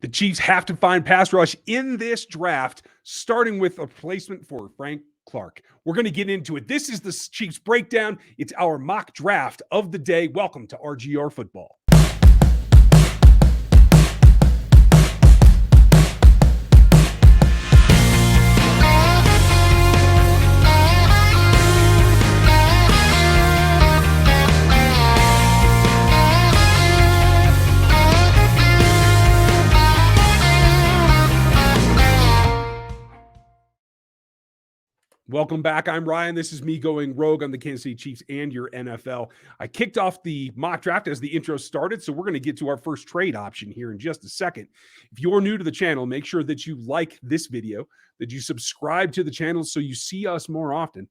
The Chiefs have to find pass rush in this draft, starting with a replacement for Frank Clark. We're going to get into it. This is the Chiefs breakdown. It's our mock draft of the day. Welcome to RGR Football. Welcome back. I'm Ryan. This is me going rogue on the Kansas City Chiefs and your NFL. I kicked off the mock draft as the intro started, so we're going to get to our first trade option here in just a second. If you're new to the channel, make sure that you like this video, that you subscribe to the channel so you see us more often,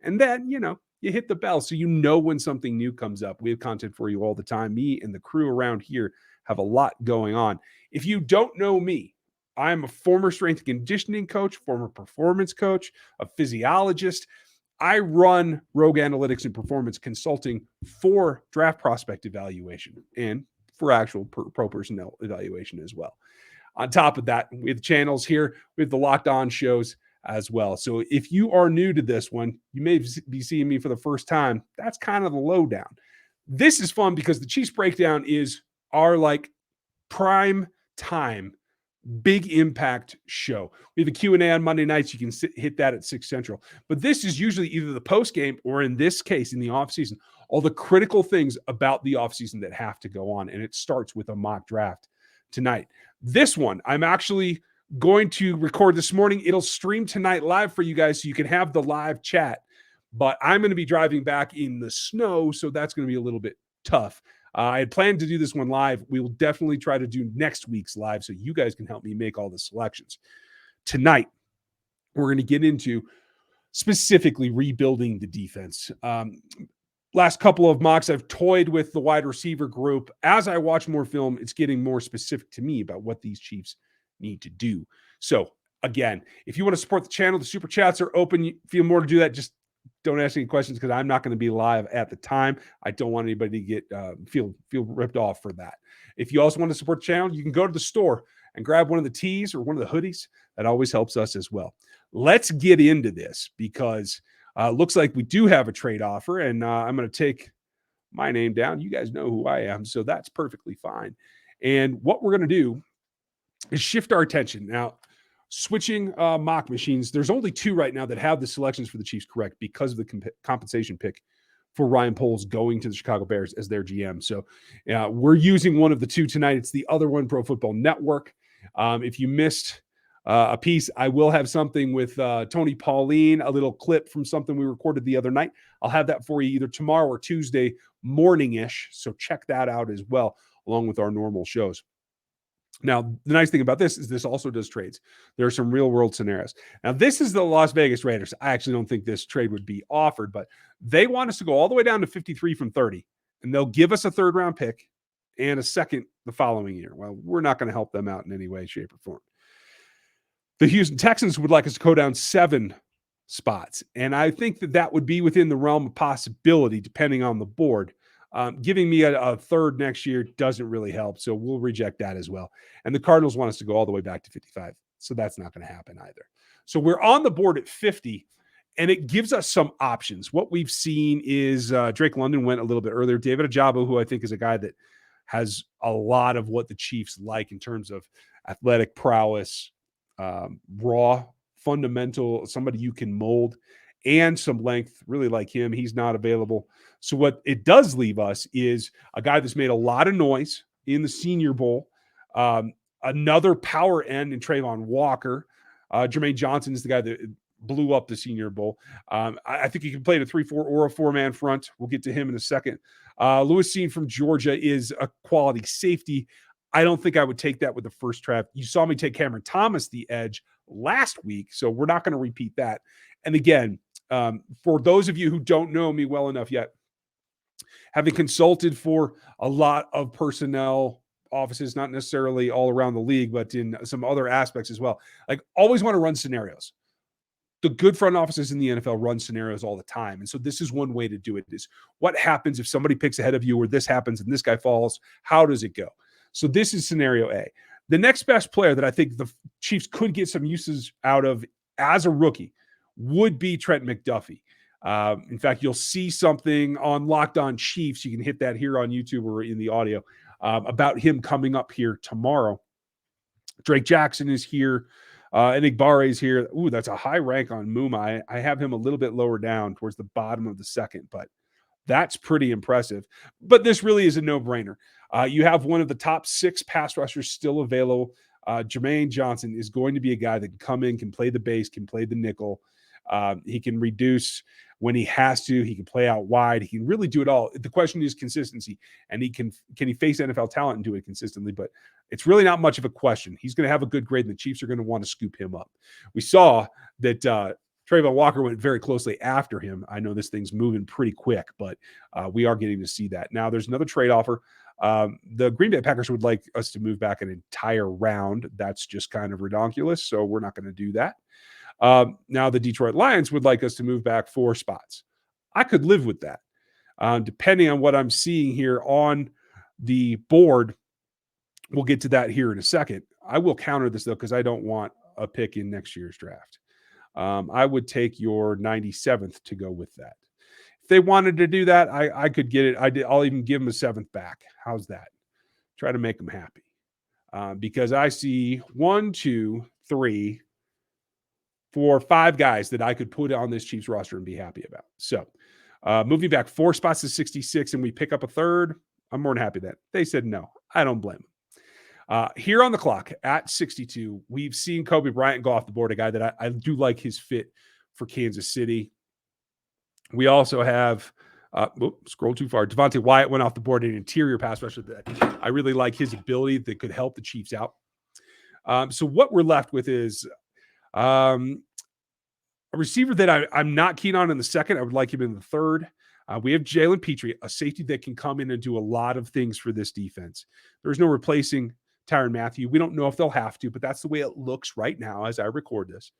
and then, you hit the bell so you know when something new comes up. We have content for you all the time. Me and the crew around here have a lot going on. If you don't know me, I'm a former strength and conditioning coach, former performance coach, a physiologist. I run Rogue Analytics and Performance Consulting for draft prospect evaluation and for actual pro personnel evaluation as well. On top of that, we have channels here. We have the Locked On shows as well. So if you are new to this one, you may be seeing me for the first time. That's kind of the lowdown. This is fun because the Chiefs breakdown is our prime time big impact show. We have a Q&A on Monday nights. You can hit that at 6 Central. But this is usually either the post game or, in this case, in the offseason, all the critical things about the offseason that have to go on. And it starts with a mock draft tonight. This one, I'm actually going to record this morning. It'll stream tonight live for you guys so you can have the live chat. But I'm going to be driving back in the snow, so that's going to be a little bit tough. I had planned to do this one live. We will definitely try to do next week's live so you guys can help me make all the selections. Tonight, we're going to get into specifically rebuilding the defense. Last couple of mocks, I've toyed with the wide receiver group. As I watch more film, it's getting more specific to me about what these Chiefs need to do. So, again, if you want to support the channel, the super chats are open. You feel more to do that, just don't ask any questions because I'm not going to be live at the time. I don't want anybody to get feel ripped off for that. If you also want to support the channel, you can go to the store and grab one of the tees or one of the hoodies. That always helps us as well. Let's get into this because looks like we do have a trade offer, and I'm going to take my name down. You guys know who I am, so that's perfectly fine. And what we're going to do is shift our attention. Now, switching mock machines, there's only 2 right now that have the selections for the Chiefs correct because of the compensation pick for Ryan Poles going to the Chicago Bears as their GM. So we're using one of the 2 tonight. It's the other one, Pro Football Network. If you missed a piece, I will have something with Tony Pauline, a little clip from something we recorded the other night. I'll have that for you either tomorrow or Tuesday morning-ish. So check that out as well, along with our normal shows. Now, the nice thing about this is this also does trades. There are some real-world scenarios. Now, this is the Las Vegas Raiders. I actually don't think this trade would be offered, but they want us to go all the way down to 53 from 30, and they'll give us a third-round pick and a second the following year. Well, we're not going to help them out in any way, shape, or form. The Houston Texans would like us to go down 7 spots, and I think that would be within the realm of possibility depending on the board. Giving me a third next year doesn't really help, so we'll reject that as well. And the Cardinals want us to go all the way back to 55, so that's not going to happen either. So we're on the board at 50, and it gives us some options. What we've seen is Drake London went a little bit earlier. David Ajabo, who I think is a guy that has a lot of what the Chiefs like in terms of athletic prowess, raw, fundamental, somebody you can mold, and some length, really like him. He's not available. So what it does leave us is a guy that's made a lot of noise in the Senior Bowl. Another power end in Trayvon Walker. Jermaine Johnson is the guy that blew up the Senior Bowl. I think he can play in a 3-4 or a 4-man front. We'll get to him in a second. Lewis Cine from Georgia is a quality safety. I don't think I would take that with the first draft. You saw me take Cameron Thomas, the edge, last week, so we're not going to repeat that. And again, for those of you who don't know me well enough yet, having consulted for a lot of personnel offices, not necessarily all around the league, but in some other aspects as well, always want to run scenarios. The good front offices in the NFL run scenarios all the time. And so this is one way to do it is what happens if somebody picks ahead of you or this happens and this guy falls? How does it go? So this is scenario A. The next best player that I think the Chiefs could get some uses out of as a rookie would be Trent McDuffie. In fact, you'll see something on Locked On Chiefs. You can hit that here on YouTube or in the audio about him coming up here tomorrow. Drake Jackson is here. Enigbare is here. Ooh, that's a high rank on Muma. I have him a little bit lower down towards the bottom of the second, but that's pretty impressive. But this really is a no-brainer. You have one of the top 6 pass rushers still available. Jermaine Johnson is going to be a guy that can come in, can play the base, can play the nickel. He can reduce when he has to. He can play out wide. He can really do it all. The question is consistency, and can he face NFL talent and do it consistently? But it's really not much of a question. He's going to have a good grade, and the Chiefs are going to want to scoop him up. We saw that Trayvon Walker went very closely after him. I know this thing's moving pretty quick, but we are getting to see that. Now, there's another trade offer. The Green Bay Packers would like us to move back an entire round. That's just kind of redonkulous, so we're not going to do that. Now, the Detroit Lions would like us to move back 4 spots. I could live with that, depending on what I'm seeing here on the board. We'll get to that here in a second. I will counter this, though, because I don't want a pick in next year's draft. I would take your 97th to go with that. If they wanted to do that, I could get it. I'll even give them a 7th back. How's that? Try to make them happy. Because I see 1, 2, 3, 4, 5 guys that I could put on this Chiefs roster and be happy about. So moving back 4 spots to 66 and we pick up a 3rd, I'm more than happy with that. They said no. I don't blame them. Here on the clock at 62, we've seen Kobe Bryant go off the board, a guy that I do like his fit for Kansas City. We also have, scroll too far, Devontae Wyatt went off the board, an interior pass rusher that I really like his ability that could help the Chiefs out. So what we're left with is a receiver that I'm not keen on in the second. I would like him in the 3rd. We have Jalen Petrie, a safety that can come in and do a lot of things for this defense. There's no replacing Tyrann Mathieu. We don't know if they'll have to, but that's the way it looks right now as I record this.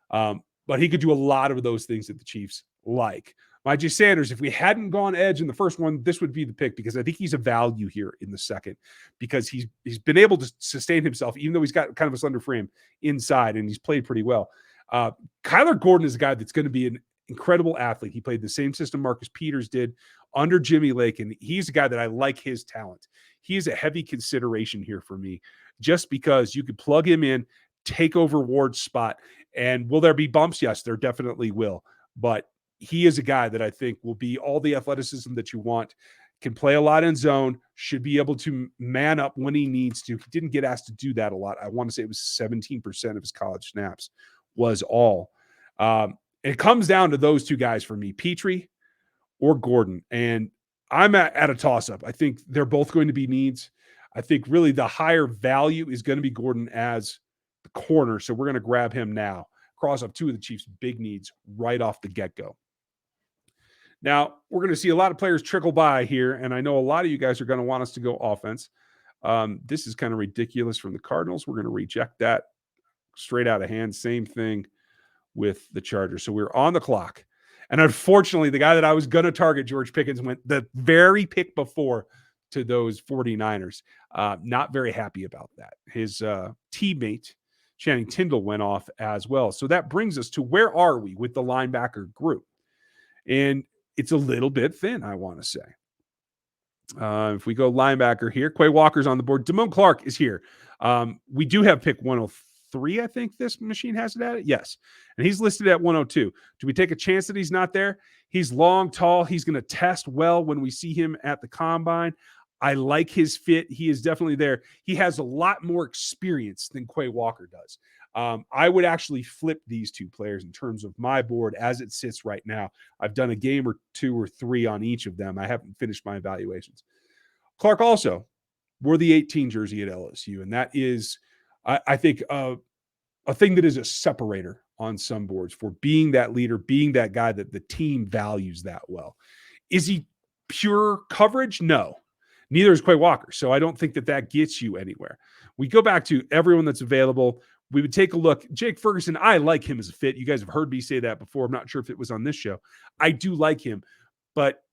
But he could do a lot of those things that the Chiefs like. Myjai Sanders, if we hadn't gone edge in the first one, this would be the pick because I think he's a value here in the second because he's been able to sustain himself, even though he's got kind of a slender frame inside and he's played pretty well. Kyler Gordon is a guy that's going to be an incredible athlete. He played the same system Marcus Peters did under Jimmy Lake, and he's a guy that I like his talent. He is a heavy consideration here for me just because you could plug him in, take over Ward's spot, and will there be bumps? Yes, there definitely will. But he is a guy that I think will be all the athleticism that you want, can play a lot in zone, should be able to man up when he needs to. He didn't get asked to do that a lot. I want to say it was 17% of his college snaps was all. It comes down to those 2 guys for me, Petrie or Gordon. And I'm at a toss-up. I think they're both going to be needs. I think really the higher value is going to be Gordon as the corner. So we're going to grab him now. Cross up 2 of the Chiefs' big needs right off the get-go. Now, we're going to see a lot of players trickle by here, and I know a lot of you guys are going to want us to go offense. This is kind of ridiculous from the Cardinals. We're going to reject that straight out of hand. Same thing with the Chargers. So we're on the clock. And unfortunately, the guy that I was going to target, George Pickens, went the very pick before to those 49ers. Not very happy about that. His teammate, Channing Tindall, went off as well. So that brings us to where are we with the linebacker group? And it's a little bit thin, I want to say. If we go linebacker here, Quay Walker's on the board. Damone Clark is here. We do have pick 103, I think this machine has it at it. Yes. And he's listed at 102. Do we take a chance that he's not there? He's long, tall. He's going to test well when we see him at the combine. I like his fit. He is definitely there. He has a lot more experience than Quay Walker does. I would actually flip these 2 players in terms of my board as it sits right now. I've done a game or 2 or 3 on each of them. I haven't finished my evaluations. Clark also wore the 18 jersey at LSU, and that is, I think, a thing that is a separator on some boards for being that leader, being that guy that the team values that well. Is he pure coverage? No. Neither is Quay Walker. So I don't think that gets you anywhere. We go back to everyone that's available. We would take a look. Jake Ferguson, I like him as a fit. You guys have heard me say that before. I'm not sure if it was on this show. I do like him, but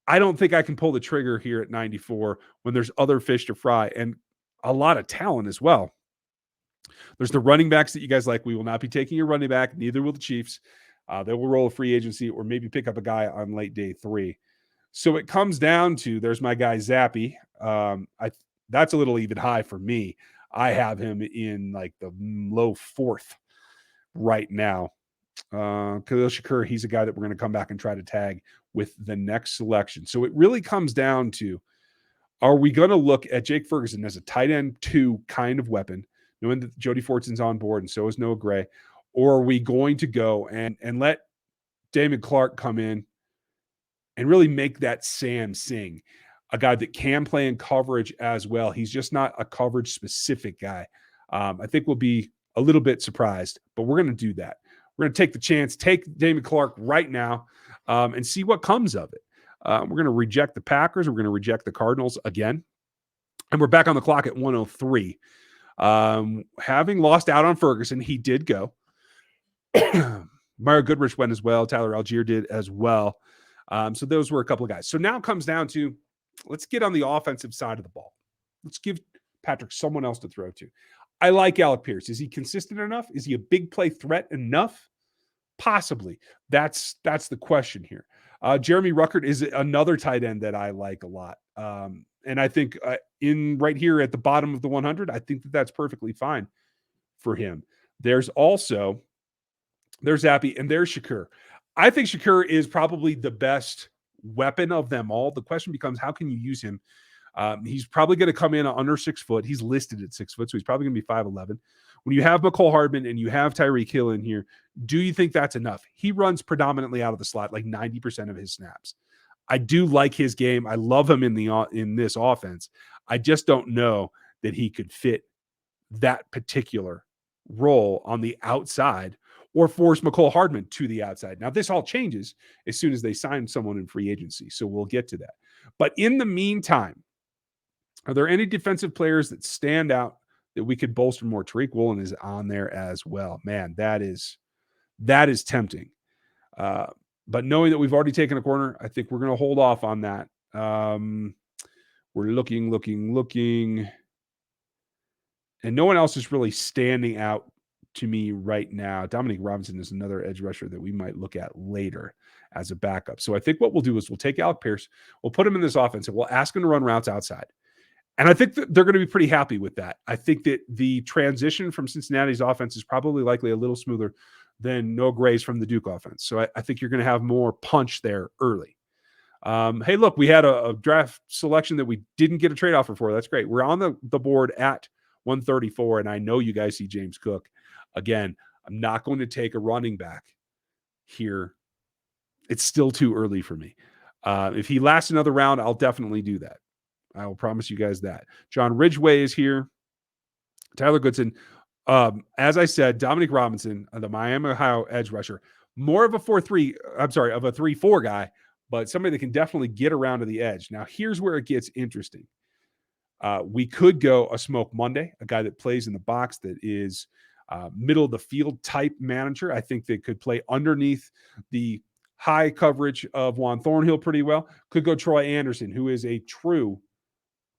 I don't think I can pull the trigger here at 94 when there's other fish to fry. And a lot of talent as well. There's the running backs that you guys like. We will not be taking your running back. Neither will the Chiefs. They will roll a free agency or maybe pick up a guy on late day 3. So it comes down to, there's my guy Zappy. That's a little even high for me. I have him in like the low 4th right now. Khalil Shakur, he's a guy that we're going to come back and try to tag with the next selection. So it really comes down to, are we going to look at Jake Ferguson as a tight end 2 kind of weapon, knowing that Jody Fortson's on board and so is Noah Gray, or are we going to go and let Damon Clark come in and really make that Sam sing, a guy that can play in coverage as well? He's just not a coverage specific guy. I think we'll be a little bit surprised, but we're going to do that. We're going to take the chance, take Damon Clark right now, and see what comes of it. We're going to reject the Packers. We're going to reject the Cardinals again. And we're back on the clock at 103. Having lost out on Ferguson, he did go. Mario Goodrich went as well. Tyler Algier did as well. So those were a couple of guys. So now it comes down to, let's get on the offensive side of the ball. Let's give Patrick someone else to throw to. I like Alec Pierce. Is he consistent enough? Is he a big play threat enough? Possibly. That's the question here. Jeremy Ruckert is another tight end that I like a lot. And I think in right here at the bottom of the 100, I think that's perfectly fine for him. There's Zappy and there's Shakur. I think Shakur is probably the best weapon of them all. The question becomes, how can you use him? He's probably going to come in under 6 foot. He's listed at 6 foot, so he's probably going to be 5'11". When you have McCole Hardman and you have Tyreek Hill in here, do you think that's enough? He runs predominantly out of the slot, like 90% of his snaps. I do like his game. I love him in this offense. I just don't know that he could fit that particular role on the outside or force McCole Hardman to the outside. Now, this all changes as soon as they sign someone in free agency, so we'll get to that. But in the meantime, are there any defensive players that stand out that we could bolster more? Tariq Woolen is on there as well. Man, that is tempting. But knowing that we've already taken a corner, I think we're going to hold off on that. We're looking. And no one else is really standing out to me right now. Dominique Robinson is another edge rusher that we might look at later as a backup. So I think what we'll do is we'll take Alec Pierce, we'll put him in this offense, and we'll ask him to run routes outside. And I think that they're going to be pretty happy with that. I think that the transition from Cincinnati's offense is probably likely a little smoother than Noah Gray's from the Duke offense. So I think you're going to have more punch there early. Hey, look, we had a draft selection that we didn't get a trade offer for. That's great. We're on the board at 134, and I know you guys see James Cook. Again, I'm not going to take a running back here. It's still too early for me. If he lasts another round, I'll definitely do that. I will promise you guys that. John Ridgway is here. Tyler Goodson. As I said, Dominique Robinson, the Miami Ohio edge rusher, more of a 3-4 guy, but somebody that can definitely get around to the edge. Now, here's where it gets interesting. We could go a Smoke Monday, a guy that plays in the box that is middle of the field type manager. I think they could play underneath the high coverage of Juan Thornhill pretty well. Could go Troy Anderson, who is a true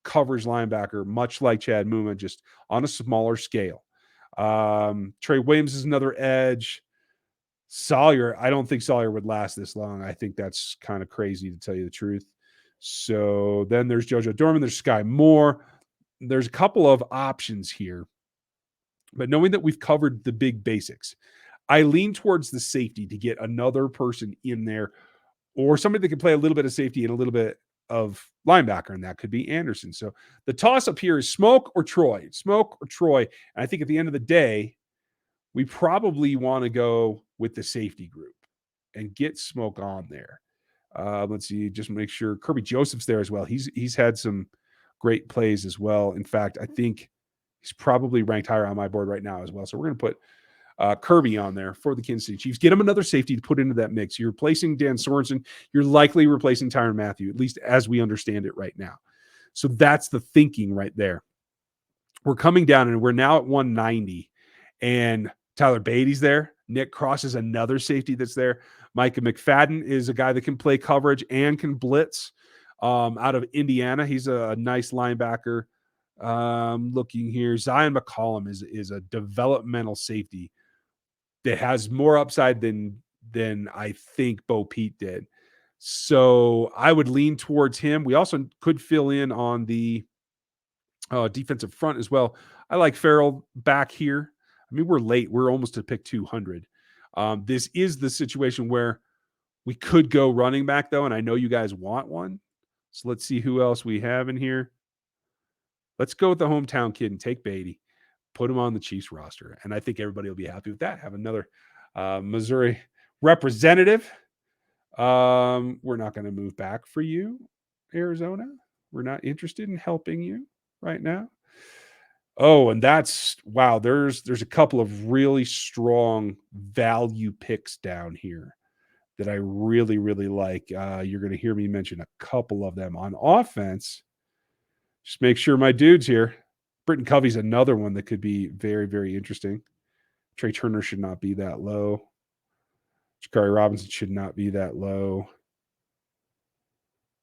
coverage linebacker, much like Chad Muma, just on a smaller scale. Trey Williams is another edge. Sawyer, I don't think Sawyer would last this long. I think that's kind of crazy, to tell you the truth. So then there's JoJo Dorman, there's Sky Moore. There's a couple of options here. But knowing that we've covered the big basics, I lean towards the safety to get another person in there, or somebody that can play a little bit of safety and a little bit of linebacker, and that could be Anderson. So the toss-up here is Smoke or Troy. And I think at the end of the day, we probably want to go with the safety group and get Smoke on there. Let's see, just make sure Kirby Joseph's there as well. He's had some great plays as well. In fact, I think he's probably ranked higher on my board right now as well. So we're going to put Kirby on there for the Kansas City Chiefs. Get him another safety to put into that mix. You're replacing Dan Sorensen. You're likely replacing Tyrann Mathieu, at least as we understand it right now. So that's the thinking right there. We're coming down, and we're now at 190. And Tyler Beatty's there. Nick Cross is another safety that's there. Micah McFadden is a guy that can play coverage and can blitz out of Indiana. He's a nice linebacker Looking here, Zion McCollum is a developmental safety that has more upside than I think Bo Pete did. So I would lean towards him. We also could fill in on the defensive front as well. I like Farrell back here. I mean, we're late. We're almost to pick 200. This is the situation where we could go running back, though, and I know you guys want one. So let's see who else we have in here. Let's go with the hometown kid and take Beatty, put him on the Chiefs roster, and I think everybody will be happy with that. Have another Missouri representative. We're not going to move back for you, Arizona. We're not interested in helping you right now. Oh, and that's wow. There's a couple of really strong value picks down here that I really, really like. You're going to hear me mention a couple of them on offense. Just make sure my dude's here. Britton Covey's another one that could be very, very interesting. Trey Turner should not be that low. Jakari Robinson should not be that low.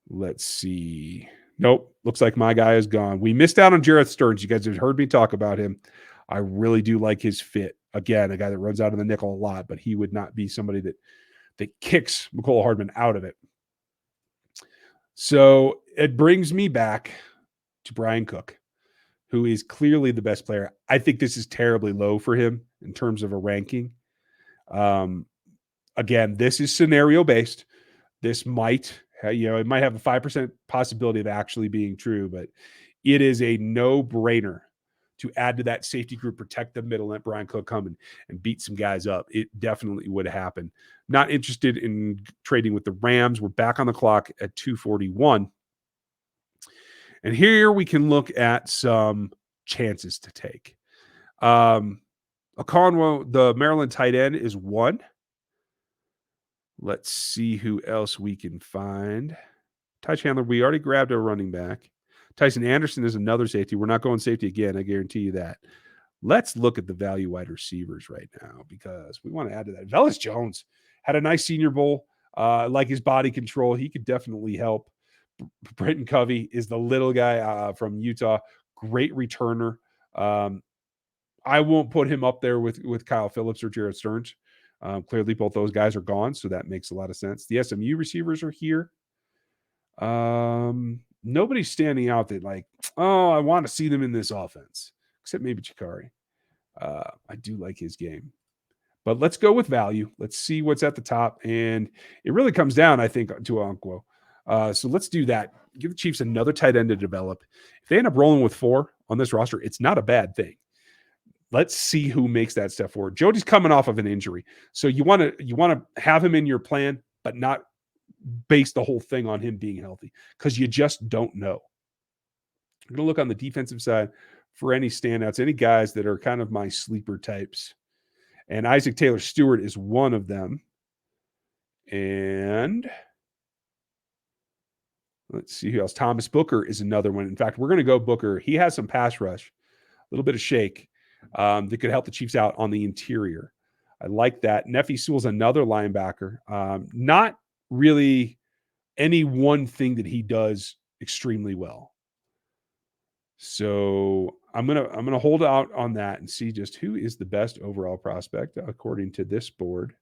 Let's see. Nope. Looks like my guy is gone. We missed out on Jareth Stearns. You guys have heard me talk about him. I really do like his fit. Again, a guy that runs out of the nickel a lot, but he would not be somebody that kicks Mecole Hardman out of it. So it brings me back to Brian Cook, who is clearly the best player. I think this is terribly low for him in terms of a ranking. Again, this is scenario based. This might, it might have a 5% possibility of actually being true, but it is a no-brainer to add to that safety group, protect the middle, let Brian Cook come and beat some guys up. It definitely would happen. Not interested in trading with the Rams. We're back on the clock at 2:41. And here we can look at some chances to take. Okonwo, the Maryland tight end, is one. Let's see who else we can find. Ty Chandler, we already grabbed a running back. Tyson Anderson is another safety. We're not going safety again. I guarantee you that. Let's look at the value wide receivers right now because we want to add to that. Velus Jones had a nice Senior Bowl. Like his body control. He could definitely help. Britton Covey is the little guy from Utah. Great returner. I won't put him up there with Kyle Phillips or Jareth Stearns. Clearly, both those guys are gone, so that makes a lot of sense. The SMU receivers are here. Nobody's standing out that like, oh, I want to see them in this offense, except maybe Jakari. I do like his game. But let's go with value. Let's see what's at the top. And it really comes down, I think, to Onkwo. So let's do that. Give the Chiefs another tight end to develop. If they end up rolling with 4 on this roster, it's not a bad thing. Let's see who makes that step forward. Jody's coming off of an injury. So you want to have him in your plan, but not base the whole thing on him being healthy because you just don't know. I'm going to look on the defensive side for any standouts, any guys that are kind of my sleeper types. And Isaac Taylor Stewart is one of them. And let's see who else. Thomas Booker is another one. In fact, we're going to go Booker. He has some pass rush, a little bit of shake that could help the Chiefs out on the interior. I like that. Nephi Sewell's another linebacker. Not really any one thing that he does extremely well. So I'm gonna hold out on that and see just who is the best overall prospect according to this board.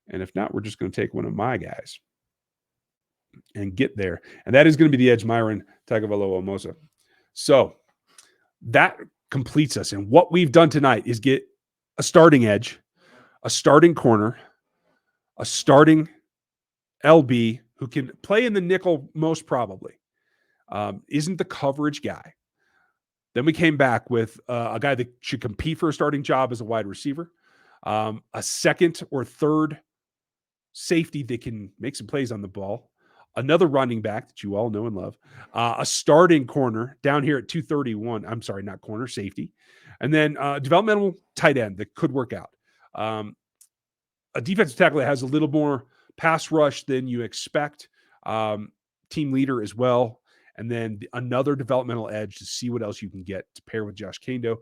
And if not, we're just going to take one of my guys and get there. And that is going to be the edge, Myron Tagovailoa-Amosa. So that completes us. And what we've done tonight is get a starting edge, a starting corner, a starting LB who can play in the nickel most probably, isn't the coverage guy. Then we came back with a guy that should compete for a starting job as a wide receiver, a second or third safety that can make some plays on the ball, another running back that you all know and love, a starting corner down here at 231. I'm sorry, not corner, safety. And then developmental tight end that could work out. A defensive tackle that has a little more pass rush than you expect. Team leader as well. And then another developmental edge to see what else you can get to pair with Josh Kando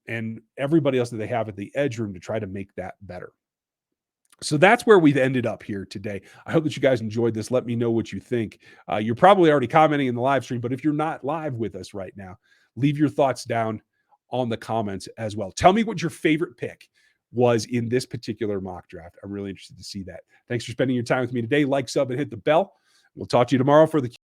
and everybody else that they have at the edge room to try to make that better. So that's where we've ended up here today. I hope that you guys enjoyed this. Let me know what you think. You're probably already commenting in the live stream, but if you're not live with us right now, leave your thoughts down on the comments as well. Tell me what your favorite pick was in this particular mock draft. I'm really interested to see that. Thanks for spending your time with me today. Like, sub, and hit the bell. We'll talk to you tomorrow for the